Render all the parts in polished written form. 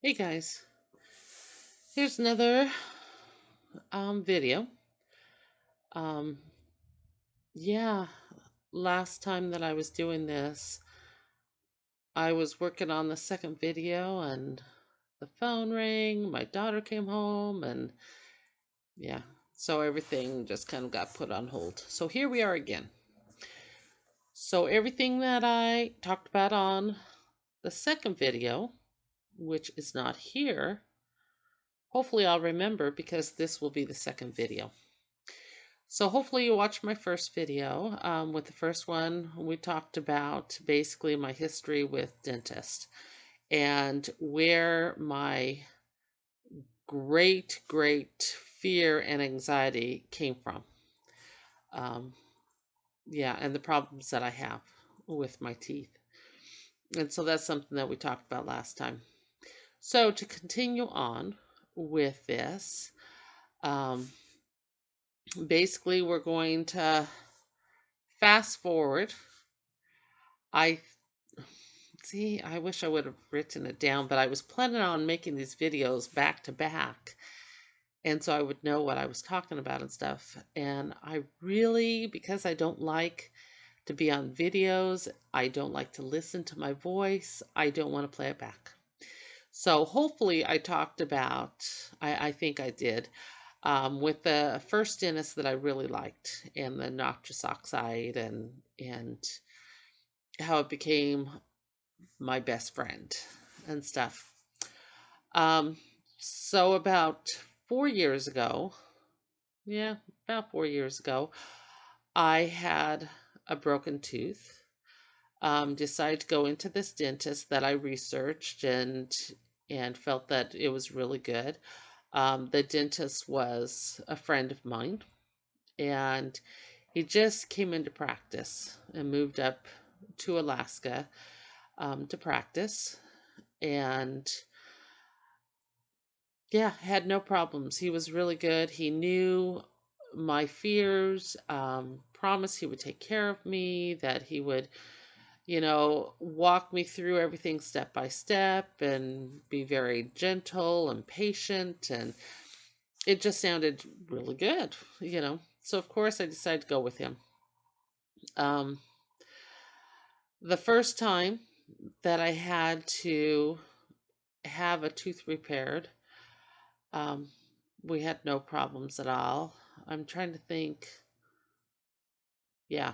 Hey guys, here's another video. Um, yeah, last time that I was doing this, I was working on the second video and the phone rang. My daughter came home, and yeah, so everything just kind of got put on hold. So here we are again. So everything that I talked about on the second video, which is not here, hopefully I'll remember because this will be the second video. So hopefully you watched my first video. With the first one, we talked about basically my history with dentists and where my great fear and anxiety came from. Um, yeah, and the problems that I have with my teeth. And so that's something that we talked about last time. So to continue on with this, um, basically we're going to fast forward. I See, I wish I would have written it down, but I was planning on making these videos back to back. And so I would know what I was talking about and stuff. And I really, because I don't like to be on videos, I don't like to listen to my voice, I don't want to play it back. So hopefully I talked about, I think I did, with the first dentist that I really liked and the nitrous oxide and how it became my best friend and stuff. Um, so about 4 years ago, yeah, about 4 years ago, I had a broken tooth. Decided to go into this dentist that I researched and felt that it was really good. The dentist was a friend of mine, and he just came into practice and moved up to Alaska to practice. And yeah, had no problems. He was really good. He knew my fears, promised he would take care of me, that he would, walk me through everything step by step and be very gentle and patient. And it just sounded really good. So, of course, I decided to go with him. Um, the first time that I had to have a tooth repaired, um, we had no problems at all. I'm trying to think. Yeah,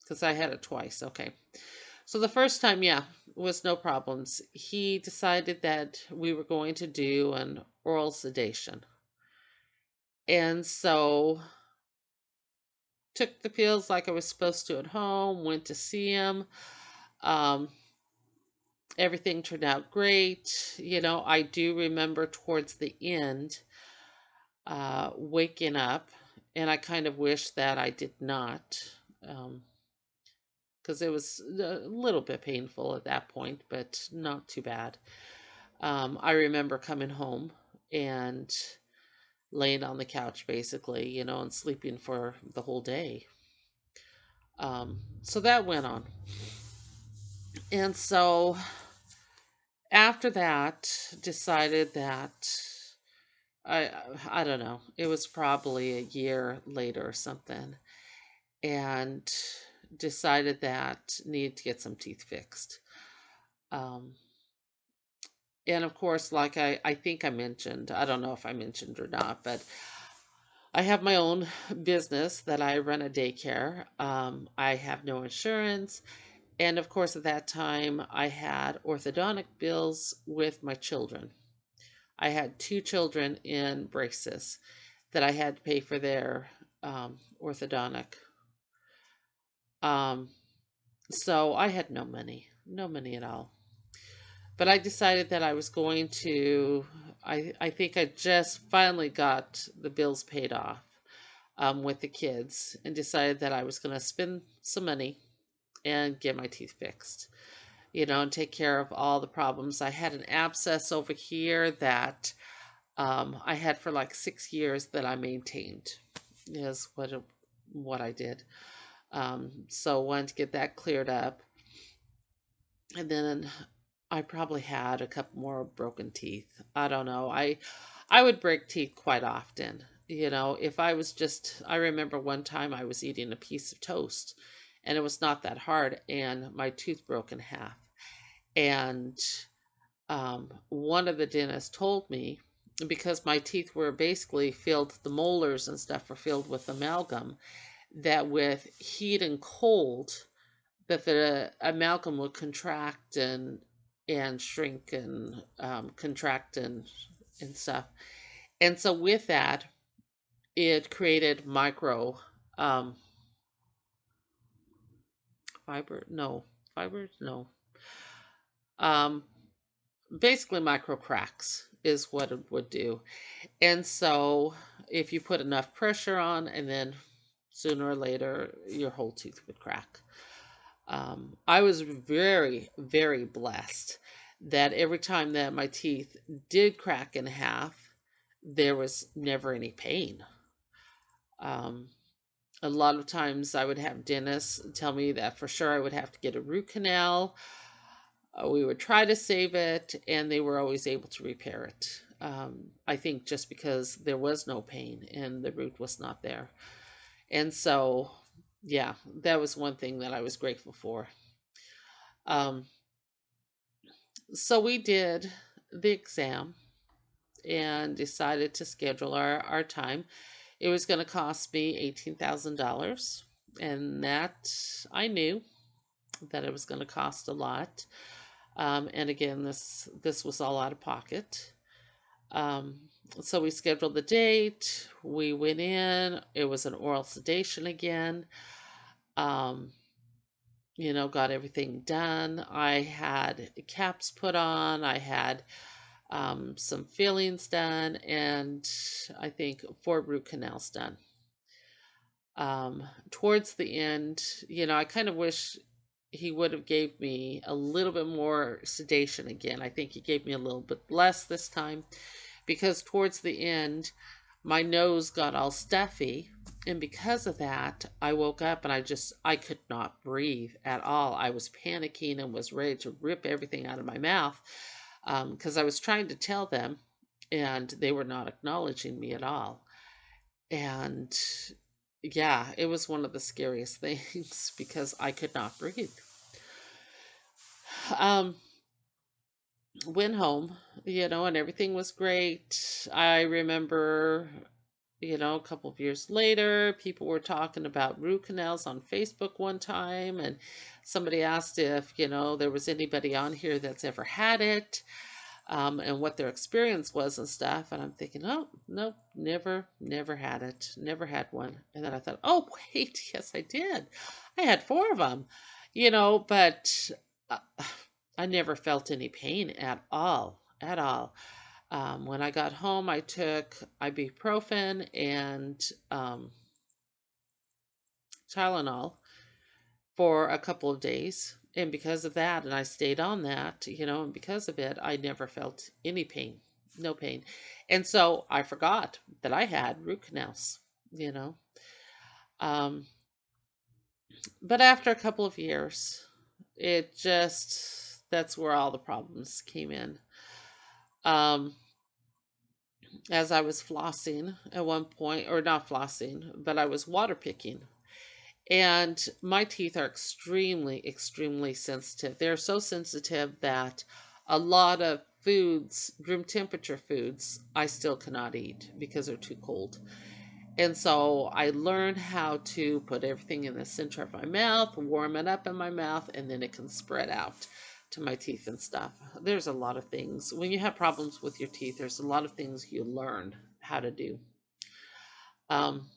because I had it twice. Okay. So the first time, yeah, was no problems. He decided that we were going to do an oral sedation. And so took the pills like I was supposed to at home, went to see him. Um, Everything turned out great. I do remember towards the end waking up, and I kind of wish that I did not. Because it was a little bit painful at that point, but not too bad. I remember coming home and laying on the couch basically, and sleeping for the whole day. So that went on. And so after that, decided that I I don't know, it was probably a year later or something, and decided that needed to get some teeth fixed. Um, and of course, like I think I mentioned, I don't know if I mentioned or not, but I have my own business that I run a daycare. I have no insurance. And of course, at that time, I had orthodontic bills with my children. I had two children in braces that I had to pay for their orthodontic. Um, so I had no money, no money at all. But I decided that I was going to, I think I just finally got the bills paid off with the kids and decided that I was going to spend some money and get my teeth fixed, and take care of all the problems. I had an abscess over here that I had for like 6 years that I maintained, is what I did. So wanted to get that cleared up. And then I probably had a couple more broken teeth. I don't know. I would break teeth quite often. If I was just I remember one time I was eating a piece of toast and it was not that hard and my tooth broke in half. And one of the dentists told me, because my teeth were basically filled, the molars and stuff were filled with amalgam, that with heat and cold, that the amalgam would contract and shrink and contract and stuff. And so with that, it created micro um, fibers, no, um, basically micro cracks is what it would do. And so if you put enough pressure on, and then sooner or later, your whole tooth would crack. I was very, very blessed that every time that my teeth did crack in half, there was never any pain. Um, a lot of times I would have dentists tell me that for sure I would have to get a root canal. We would try to save it, and they were always able to repair it. I think just because there was no pain and the root was not there. And so, yeah, that was one thing that I was grateful for. Um, so we did the exam and decided to schedule our time. It was going to cost me $18,000. And that I knew that it was going to cost a lot. And again, this was all out of pocket. Um, so we scheduled the date. We went in. It was an oral sedation again. Um, got everything done. I had caps put on. I had some fillings done, and I think 4 root canals done. Towards the end, I kind of wish he would have gave me a little bit more sedation again. I think he gave me a little bit less this time, because towards the end, my nose got all stuffy. And because of that, I woke up and I could not breathe at all. I was panicking and was ready to rip everything out of my mouth, because I was trying to tell them and they were not acknowledging me at all. And yeah, it was one of the scariest things because I could not breathe. Um, Went home, and everything was great. I remember, a couple of years later, people were talking about root canals on Facebook one time, and somebody asked if, there was anybody on here that's ever had it, and what their experience was and stuff. And I'm thinking, oh, nope, never had it, never had one. And then I thought, oh, wait, yes, I did. I had 4 of them, but uh, I never felt any pain at all, at all. When I got home, I took ibuprofen and Tylenol for a couple of days. And because of that, and I stayed on that, and because of it, I never felt any pain, no pain. And so I forgot that I had root canals, you know. Um, but after a couple of years, that's where all the problems came in. Um, as I was flossing at one point, or not flossing, but I was water picking. And my teeth are extremely, extremely sensitive. They're so sensitive that a lot of foods, room temperature foods, I still cannot eat because they're too cold. And so I learned how to put everything in the center of my mouth, warm it up in my mouth, and then it can spread out to my teeth and stuff. There's a lot of things. When you have problems with your teeth, there's a lot of things you learn how to do. Um,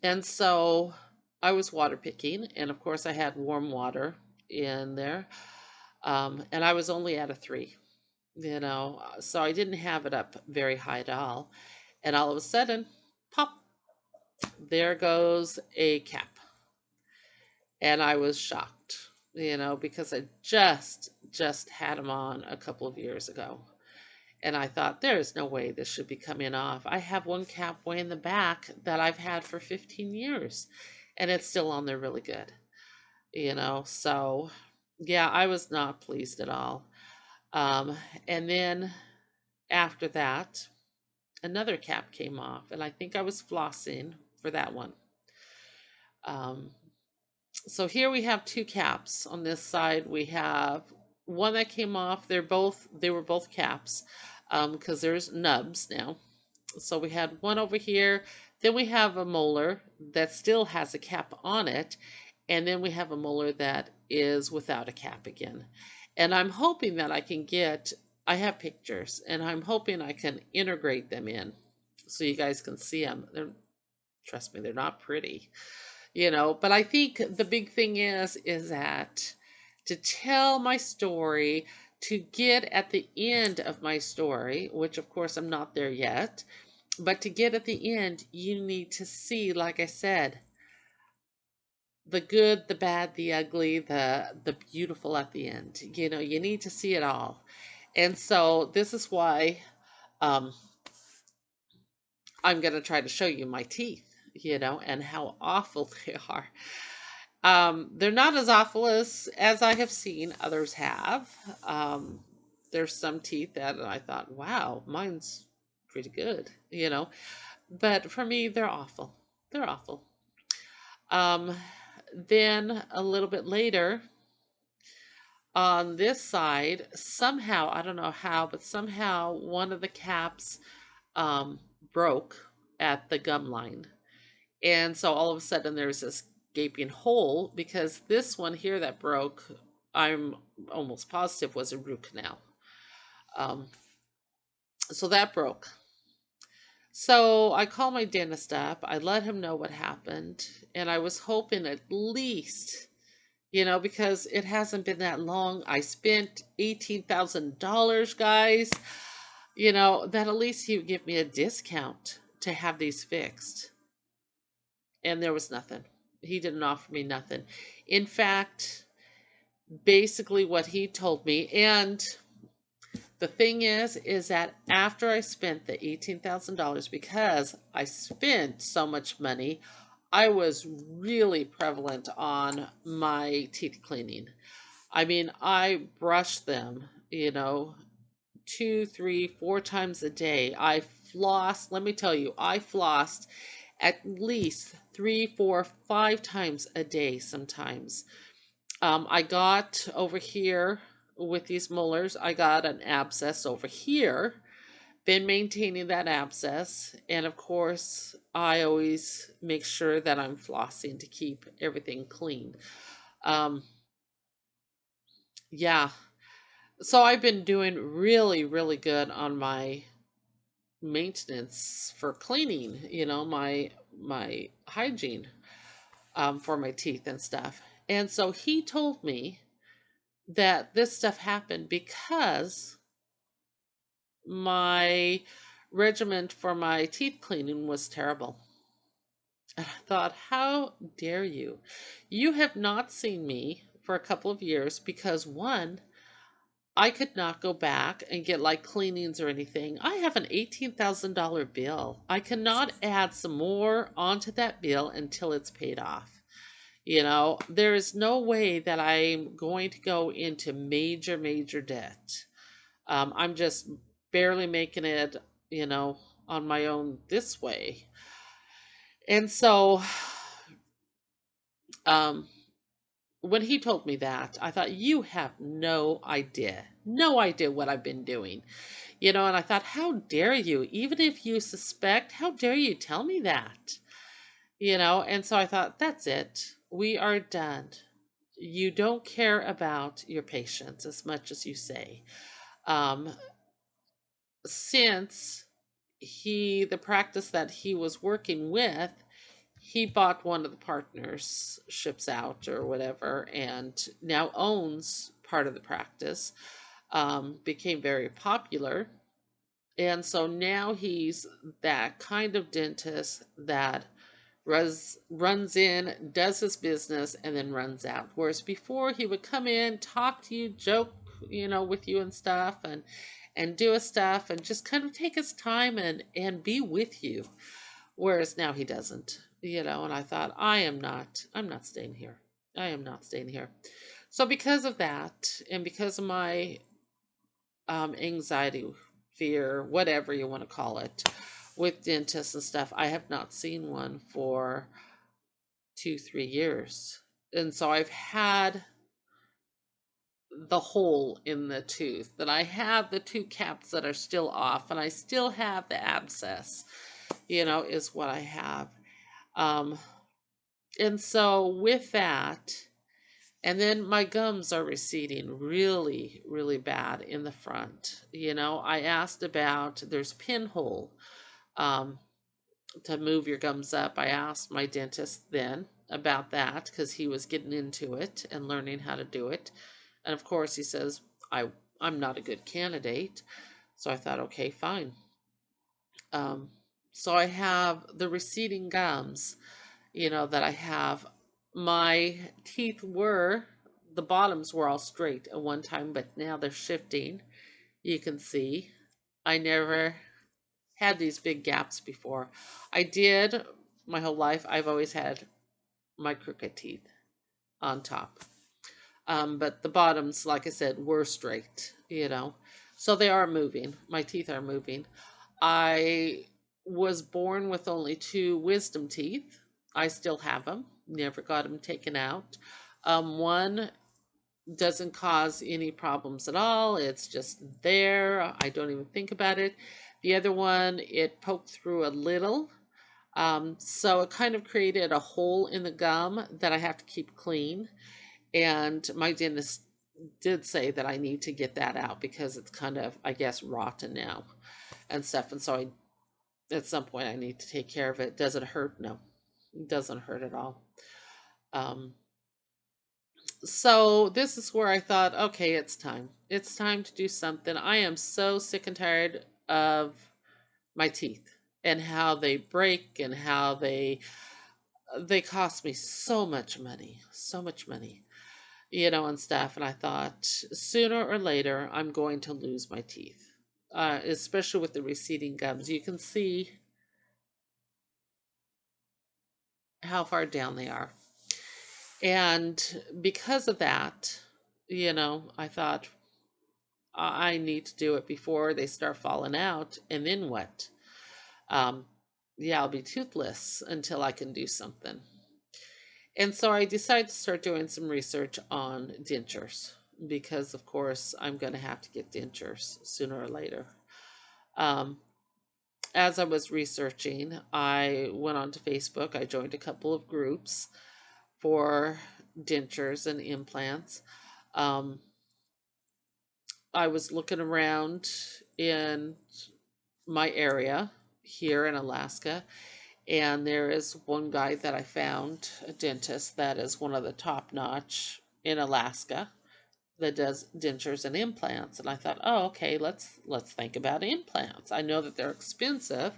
and so I was water picking, and of course, I had warm water in there. And I was only at a 3, so I didn't have it up very high at all. And all of a sudden, pop, there goes a cap. And I was shocked, because I just had them on a couple of years ago. And I thought, there is no way this should be coming off. I have one cap way in the back that I've had for 15 years, and it's still on there really good, so. Yeah, I was not pleased at all. Um, and then after that, another cap came off, and I think I was flossing for that one. Um, so here we have two caps. On this side, we have one that came off. They were both caps, because there's nubs now. So we had one over here. Then we have a molar that still has a cap on it. And then we have a molar that is without a cap again. And I'm hoping that I have pictures, and I'm hoping I can integrate them in so you guys can see them. Trust me, they're not pretty, but I think the big thing is that to tell my story, to get at the end of my story, which of course I'm not there yet, but to get at the end, you need to see, like I said, the good, the bad, the ugly, the beautiful at the end. You need to see it all. And so this is why um, I'm going to try to show you my teeth, and how awful they are. They're not as awful as I have seen others have. Um, there's some teeth that I thought, wow, mine's pretty good, But for me, they're awful. They're awful. Um, then a little bit later, on this side, somehow, I don't know how, but somehow one of the caps um, broke at the gum line. And so all of a sudden there's this gaping hole because this one here that broke, I'm almost positive was a root canal. Um, so that broke. So I called my dentist up. I let him know what happened. And I was hoping at least, because it hasn't been that long. I spent $18,000, guys, that at least he would give me a discount to have these fixed. And there was nothing. He didn't offer me nothing. In fact, basically what he told me, and the thing is that after I spent the $18,000, because I spent so much money, I was really prevalent on my teeth cleaning. I mean, I brushed them, 2, 3, 4 times a day. I flossed, let me tell you, I flossed at least 3, 4, 5 times a day sometimes. I got over here with these molars, I got an abscess over here. Been maintaining that abscess. And of course, I always make sure that I'm flossing to keep everything clean. Um, yeah. So I've been doing really, really good on my maintenance for cleaning, my hygiene for my teeth and stuff. And so he told me that this stuff happened because my regimen for my teeth cleaning was terrible. And I thought, how dare you? You have not seen me for a couple of years because one, I could not go back and get like cleanings or anything. I have an $18,000 bill. I cannot add some more onto that bill until it's paid off. There is no way that I'm going to go into major, major debt. I'm just barely making it, you know, on my own this way. And so, um, when he told me that, I thought, you have no idea what I've been doing, and I thought, how dare you? Even if you suspect, how dare you tell me that? And so I thought, that's it. We are done. You don't care about your patients as much as you say. Um, since the practice that he was working with, he bought one of the partners ships out or whatever and now owns part of the practice, became very popular. And so now he's that kind of dentist that runs in, does his business, and then runs out. Whereas before he would come in, talk to you, joke, with you and stuff, and do his stuff, and just kind of take his time and be with you. Whereas now he doesn't, and I thought, I'm not staying here. I am not staying here. So because of that, and because of my anxiety, fear, whatever you want to call it, with dentists and stuff, I have not seen one for 2, 3 years. And so I've had the hole in the tooth, that I have the two caps that are still off, and I still have the abscess, is what I have. Um, and so with that, and then my gums are receding really, really bad in the front. I asked about, there's pinhole um, to move your gums up. I asked my dentist then about that because he was getting into it and learning how to do it. And of course, he says, I'm not a good candidate. So I thought, okay, fine. Um, so I have the receding gums, that I have. My teeth the bottoms were all straight at one time, but now they're shifting. You can see I never had these big gaps before. I did my whole life. I've always had my crooked teeth on top. But the bottoms, like I said, were straight. So they are moving. My teeth are moving. I was born with only two wisdom teeth. I still have them. Never got them taken out. One doesn't cause any problems at all. It's just there. I don't even think about it. The other one, it poked through a little. So it kind of created a hole in the gum that I have to keep clean. And my dentist did say that I need to get that out because it's kind of, I guess, rotten now and stuff. And so at some point I need to take care of it. Does it hurt? No, it doesn't hurt at all. Um, so this is where I thought, okay, it's time. It's time to do something. I am so sick and tired of my teeth and how they break and how they cost me so much money, and stuff. And I thought sooner or later I'm going to lose my teeth, especially with the receding gums. You can see how far down they are. And because of that, I thought I need to do it before they start falling out. And then what? Um, yeah, I'll be toothless until I can do something. And so I decided to start doing some research on dentures because, of course, I'm going to have to get dentures sooner or later. Um, as I was researching, I went onto Facebook. I joined a couple of groups for dentures and implants. Um, I was looking around in my area here in Alaska, and there is one guy that I found, a dentist that is one of the top notch in Alaska that does dentures and implants. And I thought, oh, okay, let's think about implants. I know that they're expensive,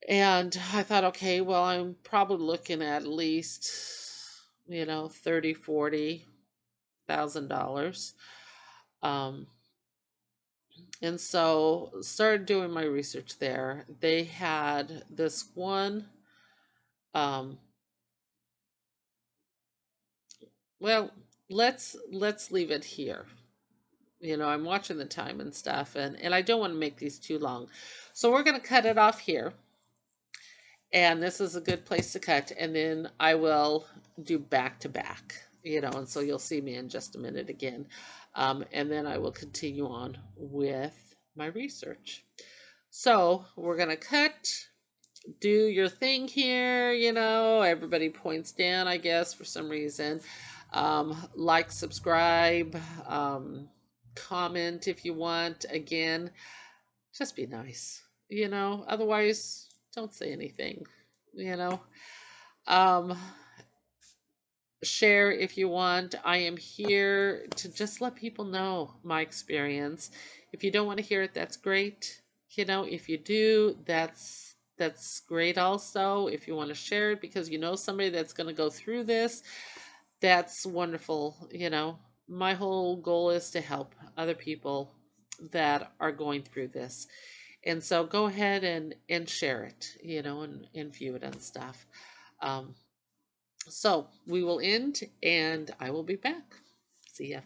and I thought, okay, well, I'm probably looking at least 30, 40, $40,000. Um, and so started doing my research there. They had this one, um, well, let's leave it here. I'm watching the time and stuff, and I don't want to make these too long. So we're going to cut it off here. And this is a good place to cut. And then I will do back to back, and so you'll see me in just a minute again. And then I will continue on with my research. So we're going to cut, do your thing here, everybody points down, I guess, for some reason. Like, subscribe, comment if you want. Again, just be nice, otherwise don't say anything, you know. Um, share if you want. I am here to just let people know my experience. If you don't want to hear it, that's great. If you do, that's great also. If you want to share it because you know somebody that's going to go through this, that's wonderful. My whole goal is to help other people that are going through this. And so go ahead and share it, and view it and stuff. So we will end and I will be back. See ya.